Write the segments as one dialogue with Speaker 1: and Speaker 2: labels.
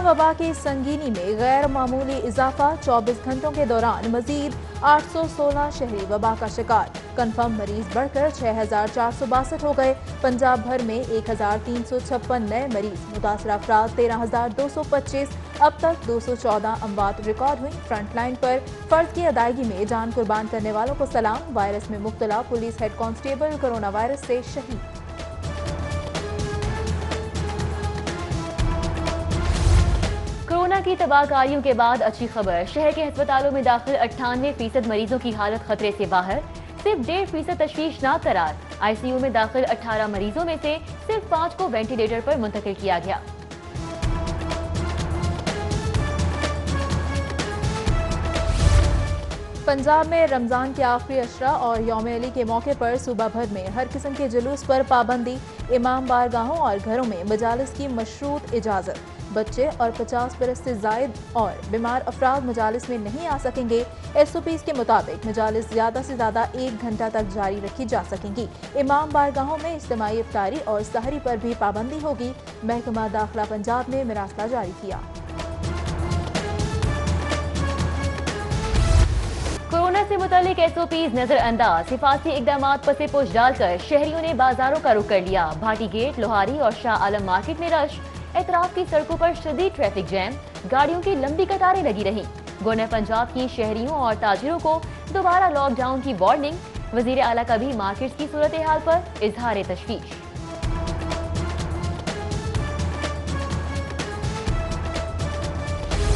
Speaker 1: वबा की संगीनी में गैर मामूली इजाफा। 24 घंटों के दौरान मजीद 816 शहरी वबा का शिकार। कन्फर्म मरीज बढ़कर 6462 हो गए। पंजाब भर में 1356 नए मरीज। मुतासर अफराद 13225। अब तक 214 अमवात रिकॉर्ड हुई। फ्रंटलाइन पर फर्ज की अदायगी में जान कुर्बान करने वालों को सलाम। वायरस में मुब्तला police head constable corona virus से शहीद।
Speaker 2: कोरोना की तबाहकारियों के बाद अच्छी खबर। शहर के अस्पतालों में दाखिल 98% मरीजों की हालत खतरे से बाहर। सिर्फ 1.5% तशवीशनाक करार। आईसीयू में दाखिल 18 मरीजों में से सिर्फ 5 को वेंटिलेटर पर मुंतकिल किया गया।
Speaker 1: पंजाब में रमजान के आखिरी अशरा और यौम अली के मौके पर सूबा भर में हर किस्म के जुलूस पर पाबंदी। इमाम बारगाहों और घरों में मजालिस की मशरूत इजाजत। बच्चे और 50 बरस से जायद और बीमार अफराद मजालिस में नहीं आ सकेंगे। SOPs के मुताबिक मजालिस ज्यादा से ज्यादा 1 घंटा तक जारी रखी जा सकेंगी। इमाम बारगाहों में इज्तिमाई इफ्तारी और सहरी पर भी पाबंदी होगी। महकमा दाखिला पंजाब ने मरासला जारी किया।
Speaker 2: कोरोना से मुतालिक SOPs नजरअंदाज। हिफाजती इकदाम पसे पोश डालकर शहरियों ने बाजारों का रुख कर लिया। भाटी गेट, लोहारी और शाह आलम मार्केट में रश। एतराफ की सड़कों पर शदीद ट्रैफिक जैम। गाड़ियों की लंबी कतारें लगी रहीं। गवर्नर पंजाब की शहरियों और ताजिरों को दोबारा लॉकडाउन की वार्निंग। वजीर आला का भी मार्केट की सूरत हाल पर इजहार तशवीश।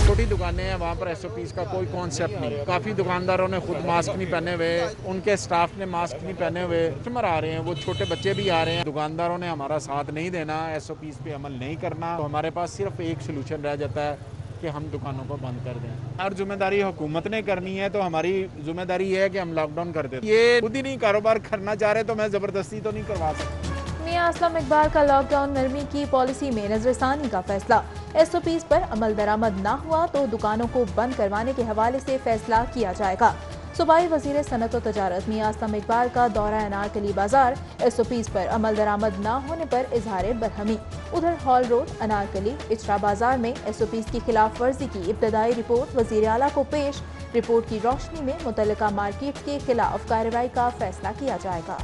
Speaker 3: छोटी दुकानें हैं, वहाँ पर SOPs का कोई कॉन्सेप्ट नहीं। काफ़ी दुकानदारों ने खुद मास्क नहीं पहने हुए, उनके स्टाफ ने मास्क नहीं पहने हुए। कस्टमर आ रहे हैं, वो छोटे बच्चे भी आ रहे हैं। दुकानदारों ने हमारा साथ नहीं देना, SOPs पे अमल नहीं करना, तो हमारे पास सिर्फ एक सोल्यूशन रह जाता है कि हम दुकानों को बंद कर दें। और जिम्मेदारी हुकूमत ने करनी है, तो हमारी जिम्मेदारी ये है कि हम लॉकडाउन कर दें। ये खुद ही नहीं कारोबार करना चाह रहे, तो मैं ज़बरदस्ती तो नहीं करवा सकता।
Speaker 1: मियां असलम इकबाल का लॉकडाउन नरमी की पॉलिसी में नजरसानी का फैसला। SOPs पर अमल दरामद ना हुआ तो दुकानों को बंद करवाने के हवाले से फैसला किया जाएगा। सूबाई वजीर सनत और तजारत मियां असलम इकबाल का दौरा अनारकली बाजार। SOPs पर अमल दरामद ना होने पर इजहार बरहमी। उधर हॉल रोड, अनारकली, इचरा बाजार में SOPs की खिलाफ वर्जी की इब्तदाई रिपोर्ट वजीर आला को पेश। रिपोर्ट की रोशनी में मुतल्लिका मार्केट के खिलाफ कार्रवाई का फैसला किया जाएगा।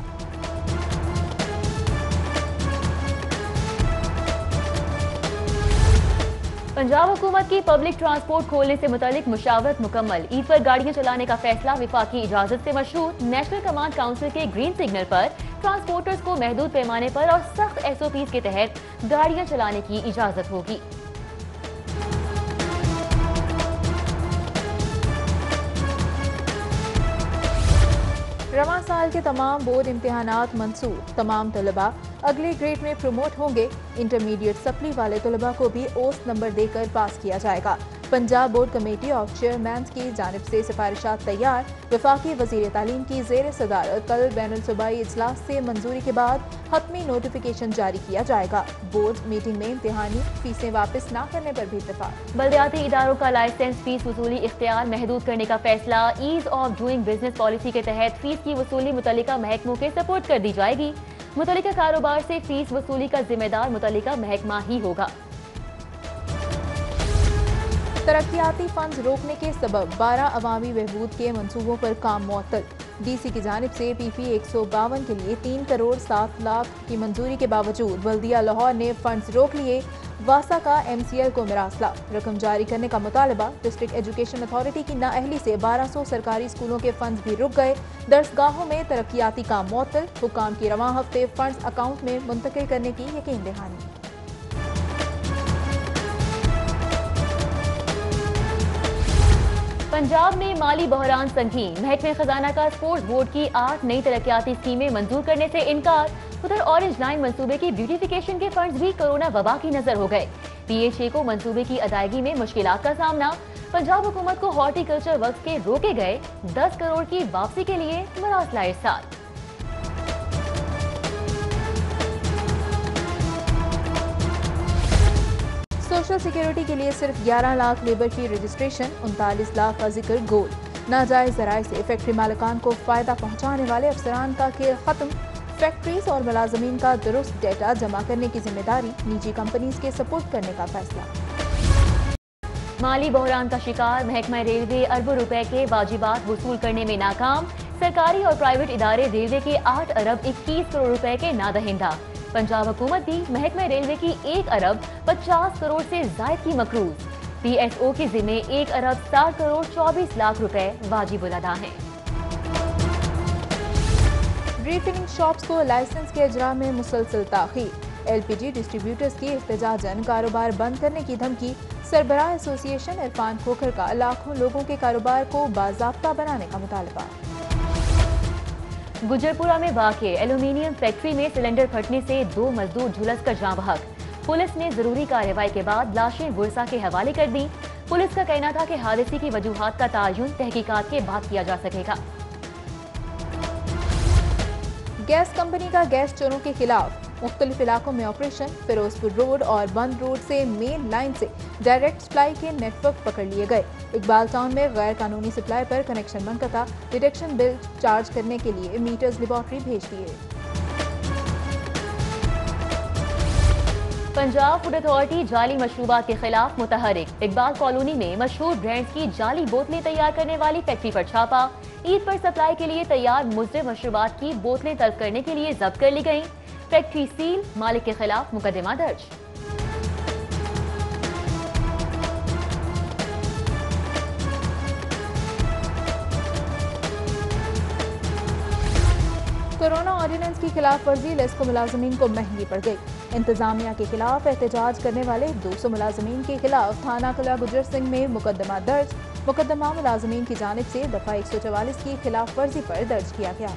Speaker 2: पंजाब हुकूमत की पब्लिक ट्रांसपोर्ट खोलने से मुतालिक मुशावरत मुकम्मल। ईद पर गाड़ियां चलाने का फैसला विफाकी इजाजत से मशरूत। नेशनल कमांड काउंसिल के ग्रीन सिग्नल पर ट्रांसपोर्टर्स को महदूद पैमाने पर और सख्त SOPs के तहत गाड़ियां चलाने की इजाजत होगी।
Speaker 1: रवां साल के तमाम बोर्ड इम्तिहानात मंसूख। तमाम तलबा अगले ग्रेड में प्रमोट होंगे। इंटरमीडिएट सप्ली वाले तलबा को भी औसत नंबर देकर पास किया जाएगा। Punjab board committee of chairman की जानिब से सिफारिशात तैयार। वफाकी वजीर तालीम की जेर सदारत कल बैनुल सूबाई इजलास से मंजूरी के बाद हतमी नोटिफिकेशन जारी किया जाएगा। बोर्ड मीटिंग में इम्तिहानी फीसें वापस न करने पर भी इत्तेफाक।
Speaker 2: बल्दियाती इदारों का लाइसेंस फीस वसूली इख्तियार महदूद करने का फैसला। Ease of doing business policy के तहत फीस की वसूली मुतल्लिका महकमों के सपोर्ट कर दी जाएगी। मुतल्लिका कारोबार से फीस वसूली का जिम्मेदार मुतल्लिका महकमा ही होगा।
Speaker 1: तरक्याती फंड रोकने के सबब 12 अवामी बहबूद के मंसूबों पर काम मुअत्तल। DC की जानिब से PP 152 के लिए 3 करोड़ 7 लाख की मंजूरी के बावजूद बल्दिया लाहौर ने फंड्स रोक लिए। वासा का MCL को मरासला। रकम जारी करने का मुतालबा। डिस्ट्रिक्ट एजुकेशन अथॉरिटी की नाअहली से 1200 सरकारी स्कूलों के फंड्स भी रुक गए। दरसगाहों में तरक्याती काम मुअत्तल। हुकाम की रवां हफ्ते फंड्स अकाउंट में मुंतकिल करने की यकीन दहानी।
Speaker 2: पंजाब में माली बहरान संगीन। महकमे खजाना का स्पोर्ट्स बोर्ड की 8 नई तरक्याती स्कीमें मंजूर करने से इनकार। उधर ऑरेंज लाइन मंसूबे की ब्यूटिफिकेशन के फंड्स भी कोरोना वबा की नजर हो गए। PHA को मंसूबे की अदायगी में मुश्किलात का सामना। पंजाब हुकूमत को हॉर्टिकल्चर वर्क्स के रोके गए 10 करोड़ की वापसी के लिए मरासला इरसाल।
Speaker 1: सोशल सिक्योरिटी के लिए सिर्फ 11 लाख लेबर की रजिस्ट्रेशन। 39 लाख का जिक्र गोल। नाजायज जराए से फैक्ट्री मालिकान को फायदा पहुंचाने वाले अफसरान का खेल खत्म। फैक्ट्रीज और मुलाजमीन का दुरुस्त डेटा जमा करने की जिम्मेदारी निजी कंपनीज के सपोर्ट करने का फैसला।
Speaker 2: माली बहरान का शिकार महकमा रेलवे अरबों रुपए के वाजिबात वसूल करने में नाकाम। सरकारी और प्राइवेट इदारे रेलवे के 8 अरब 21 करोड़ रुपए के नादहिंदा। पंजाब हुकूमत भी महकमा रेलवे की 1 अरब 50 करोड़ से जायद की मकरूज। PSO के जिम्मे 1 अरब 60 करोड़ 24 लाख रुपए वाजिबुल अदा हैं।
Speaker 1: रिफिलिंग शॉप्स को लाइसेंस के इजरा में मुसलसल ताखीर। LPG डिस्ट्रीब्यूटर्स की एहतजाजन कारोबार बंद करने की धमकी। सरबराह एसोसिएशन इरफान खोखर का लाखों लोगों के कारोबार को बाज़ाब्ता बनाने का मुतालबा।
Speaker 2: गुजरपुरा में वाक़े एल्यूमीनियम फैक्ट्री में सिलेंडर फटने से 2 मजदूर झुलसकर जाँ बहक। पुलिस ने जरूरी कार्रवाई के बाद लाशें गुरसा के हवाले कर दी। पुलिस का कहना था कि हादसे की वजूहात का तयन तहकीकात के बाद किया जा सकेगा।
Speaker 1: गैस कंपनी का गैस चोरों के खिलाफ मुख्तलिफ इलाकों में ऑपरेशन। फिरोजपुर रोड और बंद रोड से मेन लाइन से डायरेक्ट सप्लाई के नेटवर्क पकड़ लिए गए। इकबाल टाउन में गैर कानूनी सप्लाई पर कनेक्शन मनकता। डिटेक्शन बिल चार्ज करने के लिए मीटर्स लेबॉर्ट्री भेज दिए।
Speaker 2: पंजाब फूड अथॉरिटी जाली मशरूबात के खिलाफ मुतहरिक। इकबाल कॉलोनी में मशहूर ब्रांड्स की जाली बोतलें तैयार करने वाली फैक्ट्री पर छापा। ईद पर सप्लाई के लिए तैयार मुजरिम मशरूबात की बोतलें तलब करने के लिए जब्त कर ली गईं। फैक्ट्री सील, मालिक के खिलाफ मुकदमा दर्ज।
Speaker 1: कोरोना ऑर्डिनेंस की खिलाफ वर्जी लेस्को मुलाजमीन को महंगी पड़ गई। इंतजामिया के खिलाफ एहतजाज करने वाले 200 मुलाजमीन के खिलाफ थाना कला गुजर सिंह में मुकदमा दर्ज। मुकदमा मुलाजमीन की जानिब से दफा 144 की खिलाफ वर्जी पर दर्ज किया गया।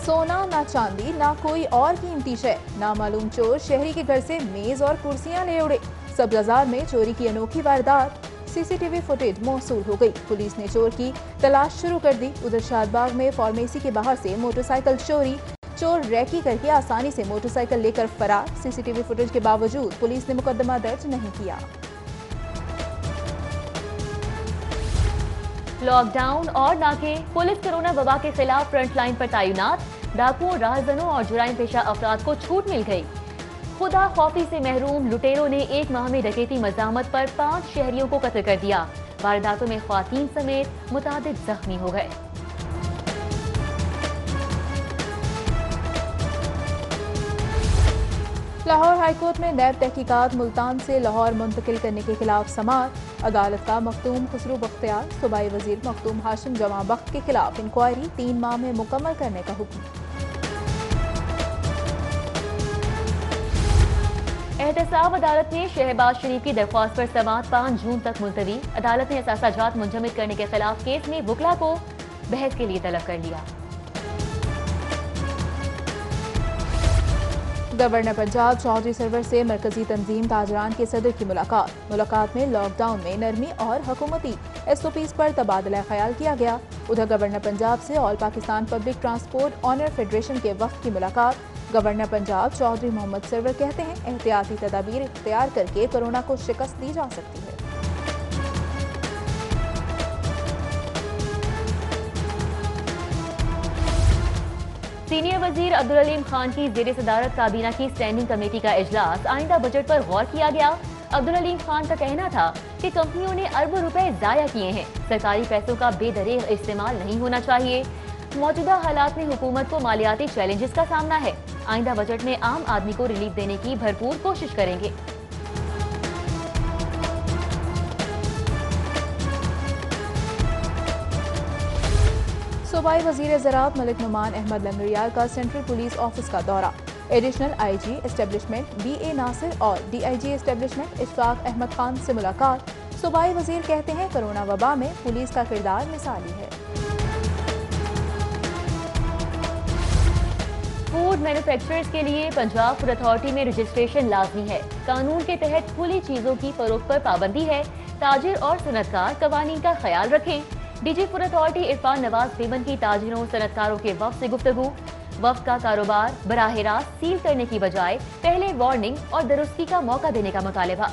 Speaker 1: सोना ना चांदी ना कोई और कीमती शय। नामालूम चोर शहरी के घर से मेज और कुर्सियां ले उड़े। सब्जाजार में चोरी की अनोखी वारदात। CCTV फुटेज मौसूल हो गई। पुलिस ने चोर की तलाश शुरू कर दी। उधर शादबाग में फार्मेसी के बाहर से मोटरसाइकिल चोरी। चोर रैकी करके आसानी से मोटरसाइकिल लेकर फरार। CCTV फुटेज के बावजूद पुलिस ने मुकदमा दर्ज नहीं किया।
Speaker 2: लॉकडाउन और नाके। पुलिस कोरोना वबा के खिलाफ फ्रंट लाइन पर तैनात। डाकुओं, राहजनों और जुराइम पेशा अफराद को छूट मिल गई। खुदा खौफी से महरूम लुटेरों ने 1 माह में डकैती मज़ामत पर 5 शहरियों को कत्ल कर दिया। वारदातों में ख्वातीन समेत मुतादिद जख्मी हो गए।
Speaker 1: लाहौर हाईकोर्ट में नैब तहकीकात मुल्तान से लाहौर मुंतकिल करने के खिलाफ समाअत। अदालत का मखदूम खुसरू बख्तियार, सूबाई वजीर मखदूम हाशिम जमा बख्त के खिलाफ इंक्वायरी 3 माह में मुकम्मल करने का हुक्म।
Speaker 2: एहतसाब अदालत ने शहबाज शरीफ की दरख्वास्त पर समाअत 5 जून तक मुलतवी। अदालत ने असासाजात मुंजमद करने के खिलाफ केस में वकला को बहस के लिए तलब कर लिया।
Speaker 1: गवर्नर पंजाब चौधरी सरवर से मरकजी तंजीम ताजरान के सदर की मुलाकात में लॉकडाउन में नरमी और हुकूमती SOPs पर तबादला ख्याल किया गया। उधर गवर्नर पंजाब से all Pakistan public transport owner federation के वक्त की मुलाकात। गवर्नर पंजाब चौधरी मोहम्मद सरवर कहते हैं एहतियाती तदाबीर इख्तियार करके कोरोना को शिकस्त दी जा सकती है।
Speaker 2: सीनियर वजीर अब्दुल अलीम खान की जेर सदारत काबीना की स्टैंडिंग कमेटी का इजलास। आइंदा बजट पर गौर किया गया। अब्दुल अलीम खान का कहना था कि कंपनियों ने अरबों रुपए जाया किए हैं। सरकारी पैसों का बेदरेग इस्तेमाल नहीं होना चाहिए। मौजूदा हालात में हुकूमत को मालियाती चैलेंजेस का सामना है। आइंदा बजट में आम आदमी को रिलीफ देने की भरपूर कोशिश करेंगे।
Speaker 1: सूबाई वजीर ज़राअत मलिक नुमान अहमद लंगड़ियाल का सेंट्रल पुलिस ऑफिस का दौरा। Additional IG establishment BA Nasir और DIG एस्टेब्लिशमेंट इशफाक अहमद खान से मुलाकात। सूबाई वजीर कहते हैं कोरोना वबा में पुलिस का किरदार मिसाली है।
Speaker 2: फूड मैन्युफैक्चरर्स के लिए पंजाब फूड अथॉरिटी में रजिस्ट्रेशन लाजमी है। कानून के तहत खुली चीजों की फरोख्त पर पाबंदी है। ताजिर और सनतकार कवानीन का ख्याल रखें। DG food authority Irfan Nawaz बेमन की ताजिरों सनतकारों के वफ्द से गुफ्तगू। वफ्द का कारोबार बराह रास्त सील करने की बजाय पहले वार्निंग और दुरुस्ती का मौका देने का मुतालबा।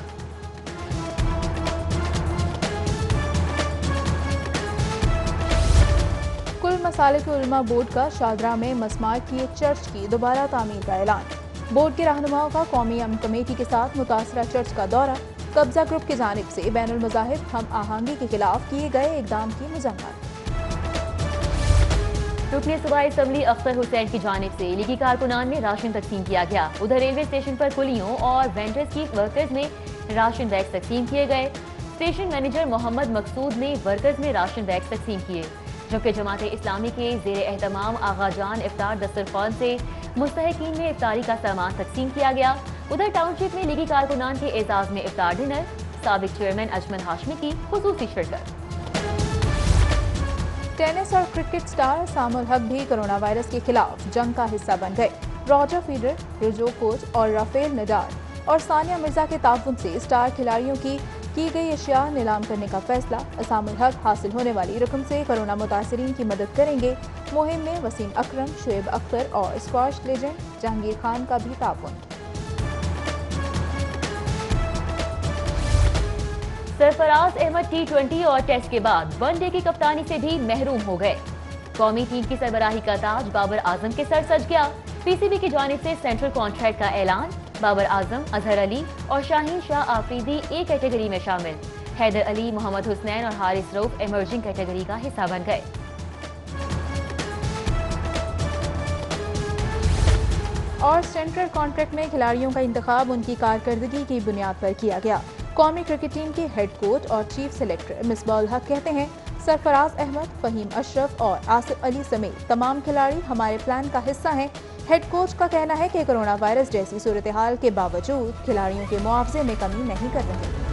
Speaker 2: कुल मसालिक उलमा बोर्ड का शादरा में मस्मार की एक चर्च की दोबारा तामीर का ऐलान।
Speaker 1: बोर्ड के रहनुमाओं का कौमी अमन कमेटी के साथ मुतासरा चर्च का दौरा, कब्जा ग्रुप की जानिब से बैनुल मज़ाहिब हम आहंगी के खिलाफ किए गए इकदाम की मजम्मत।
Speaker 2: रुकने सूबाई असम्बली अख्तर हुसैन की जानिब से लीगी कारकुनान में राशन तकसीम किया गया। उधर रेलवे स्टेशन पर कुलियों और वेंडर्स की वर्कर्स में राशन बैग तकसीम किए गए। स्टेशन मैनेजर मोहम्मद मकसूद ने वर्कर्स में राशन बैग तकसीम किए, जबकि जमात इस्लामी के जेर एहतमाम आगा जान इफ्तार दस्तरखान से मुस्तहिकीन में इफ्तारी का सामान तकसीम किया गया। उधर टाउनशिप में लीगी कारकुनान के एजाज में इफ्तार डिनर, साबिक चेयरमैन अजमल हाशमी की खुसूसी शिरकत।
Speaker 1: टेनिस और क्रिकेट स्टार सामुल हक भी कोरोना वायरस के खिलाफ जंग का हिस्सा बन गए। रॉजर फेडरर, जोकोविच और राफेल नडाल और सानिया मिर्जा के ताउन से स्टार खिलाड़ियों की गई अशिया नीलाम करने का फैसला। सामुल हक हासिल होने वाली रकम से कोरोना मुतासरीन की मदद करेंगे। मुहिम में वसीम अकरम, शुएब अख्तर और स्क्वाश लेजेंड जहांगीर खान का भी ताउन।
Speaker 2: सरफराज अहमद T20 और टेस्ट के बाद वनडे की कप्तानी से भी महरूम हो गए। कौमी टीम की सरबराही का ताज बाबर आजम के सर सज गया। पीसीबी की जानिब से सेंट्रल कॉन्ट्रैक्ट का ऐलान। बाबर आजम, अजहर अली और शाहीन शाह आफरीदी ए कैटेगरी में शामिल। हैदर अली, मोहम्मद हुसनैन और हारिस रऊफ इमर्जिंग कैटेगरी का हिस्सा बन गए।
Speaker 1: और सेंट्रल कॉन्ट्रैक्ट में खिलाड़ियों का इंतखाब उनकी कारकर्दगी की बुनियाद पर किया गया। कौमी क्रिकेट टीम के हेड कोच और चीफ सेलेक्टर मिसबाउल हक कहते हैं, सरफराज अहमद, फहीम अशरफ और आसिफ अली समेत तमाम खिलाड़ी हमारे प्लान का हिस्सा हैं। हेड कोच का कहना है कि कोरोना वायरस जैसी सूरत हाल के बावजूद खिलाड़ियों के मुआवजे में कमी नहीं कर रहे।